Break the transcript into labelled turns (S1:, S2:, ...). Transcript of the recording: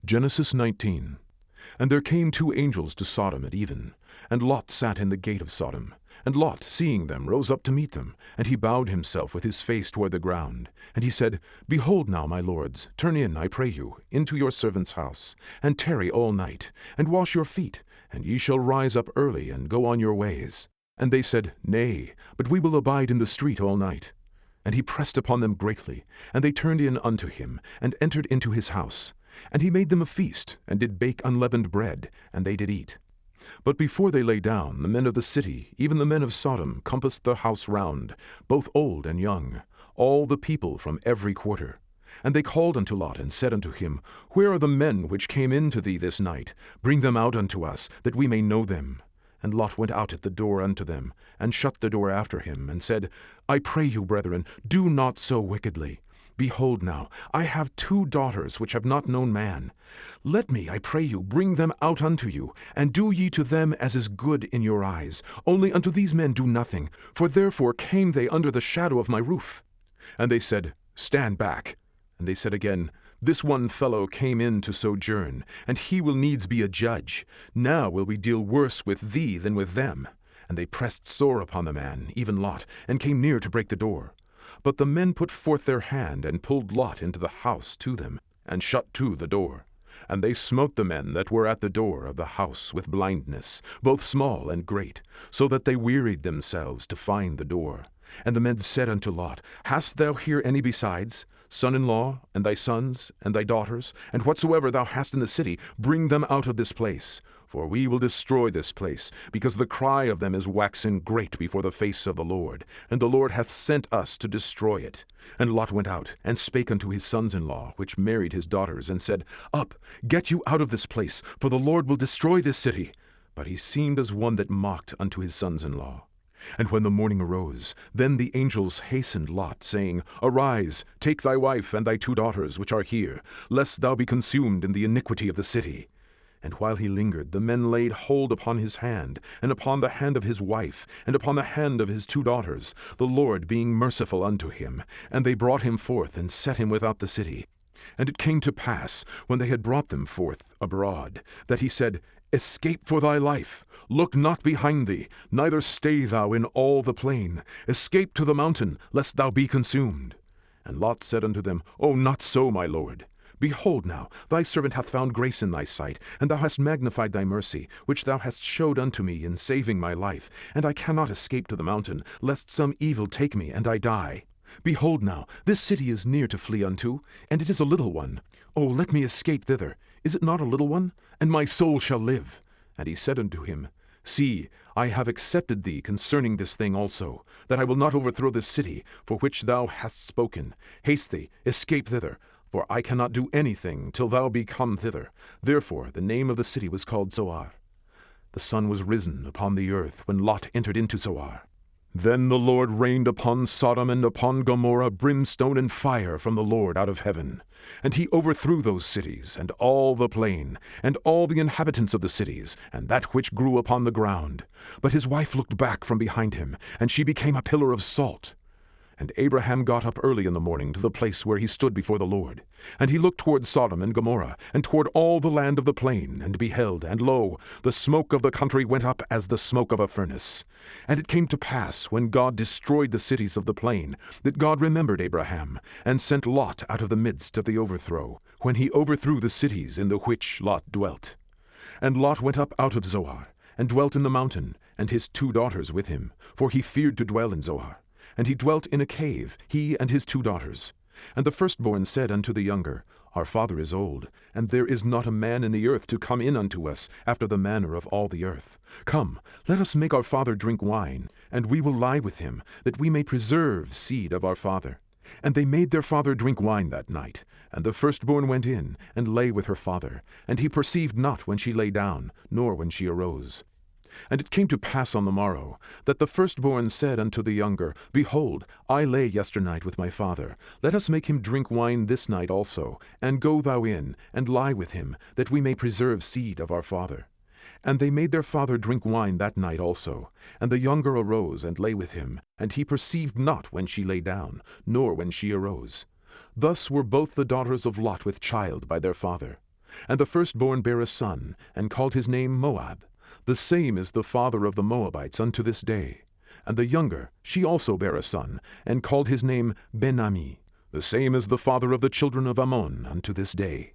S1: Genesis 19. And there came two angels to Sodom at even, and Lot sat in the gate of Sodom. And Lot, seeing them, rose up to meet them, and he bowed himself with his face toward the ground. And he said, Behold now, my lords, turn in, I pray you, into your servant's house, and tarry all night, and wash your feet, and ye shall rise up early, and go on your ways. And they said, Nay, but we will abide in the street all night. And he pressed upon them greatly, and they turned in unto him, and entered into his house. And he made them a feast, and did bake unleavened bread, and they did eat. But before they lay down, the men of the city, even the men of Sodom, compassed the house round, both old and young, all the people from every quarter. And they called unto Lot, and said unto him, Where are the men which came in to thee this night? Bring them out unto us, that we may know them. And Lot went out at the door unto them, and shut the door after him, and said, I pray you, brethren, do not so wickedly. Behold now, I have two daughters which have not known man. Let me, I pray you, bring them out unto you, and do ye to them as is good in your eyes. Only unto these men do nothing, for therefore came they under the shadow of my roof. And they said, Stand back. And they said again, This one fellow came in to sojourn, and he will needs be a judge. Now will we deal worse with thee than with them. And they pressed sore upon the man, even Lot, and came near to break the door. But the men put forth their hand, and pulled Lot into the house to them, and shut to the door. And they smote the men that were at the door of the house with blindness, both small and great, so that they wearied themselves to find the door. And the men said unto Lot, Hast thou here any besides? Son-in-law, and thy sons, and thy daughters, and whatsoever thou hast in the city, bring them out of this place. For we will destroy this place, because the cry of them is waxen great before the face of the Lord, and the Lord hath sent us to destroy it. And Lot went out, and spake unto his sons-in-law, which married his daughters, and said, Up, get you out of this place, for the Lord will destroy this city. But he seemed as one that mocked unto his sons-in-law. And when the morning arose, then the angels hastened Lot, saying, Arise, take thy wife and thy two daughters which are here, lest thou be consumed in the iniquity of the city. And while he lingered, the men laid hold upon his hand, and upon the hand of his wife, and upon the hand of his two daughters, the Lord being merciful unto him. And they brought him forth, and set him without the city. And it came to pass, when they had brought them forth abroad, that he said, Escape for thy life. Look not behind thee, neither stay thou in all the plain. Escape to the mountain, lest thou be consumed. And Lot said unto them, O not so, my lord. Behold now, thy servant hath found grace in thy sight, and thou hast magnified thy mercy, which thou hast showed unto me in saving my life. And I cannot escape to the mountain, lest some evil take me, and I die. Behold now, this city is near to flee unto, and it is a little one. O let me escape thither. Is it not a little one? And my soul shall live. And he said unto him, See, I have accepted thee concerning this thing also, that I will not overthrow this city, for which thou hast spoken. Haste thee, escape thither, for I cannot do anything till thou be come thither. Therefore the name of the city was called Zoar. The sun was risen upon the earth when Lot entered into Zoar. Then the Lord rained upon Sodom and upon Gomorrah brimstone and fire from the Lord out of heaven. And he overthrew those cities, and all the plain, and all the inhabitants of the cities, and that which grew upon the ground. But his wife looked back from behind him, and she became a pillar of salt. And Abraham got up early in the morning to the place where he stood before the Lord. And he looked toward Sodom and Gomorrah, and toward all the land of the plain, and beheld, and lo, the smoke of the country went up as the smoke of a furnace. And it came to pass, when God destroyed the cities of the plain, that God remembered Abraham, and sent Lot out of the midst of the overthrow, when he overthrew the cities in the which Lot dwelt. And Lot went up out of Zoar, and dwelt in the mountain, and his two daughters with him, for he feared to dwell in Zoar. And he dwelt in a cave, he and his two daughters. And the firstborn said unto the younger, Our father is old, and there is not a man in the earth to come in unto us after the manner of all the earth. Come, let us make our father drink wine, and we will lie with him, that we may preserve seed of our father. And they made their father drink wine that night. And the firstborn went in, and lay with her father. And he perceived not when she lay down, nor when she arose. And it came to pass on the morrow, that the firstborn said unto the younger, Behold, I lay yesternight with my father. Let us make him drink wine this night also, and go thou in, and lie with him, that we may preserve seed of our father. And they made their father drink wine that night also. And the younger arose and lay with him, and he perceived not when she lay down, nor when she arose. Thus were both the daughters of Lot with child by their father. And the firstborn bare a son, and called his name Moab. The same is the father of the Moabites unto this day. And the younger, she also bare a son, and called his name Ben-Ammi. The same is the father of the children of Ammon unto this day.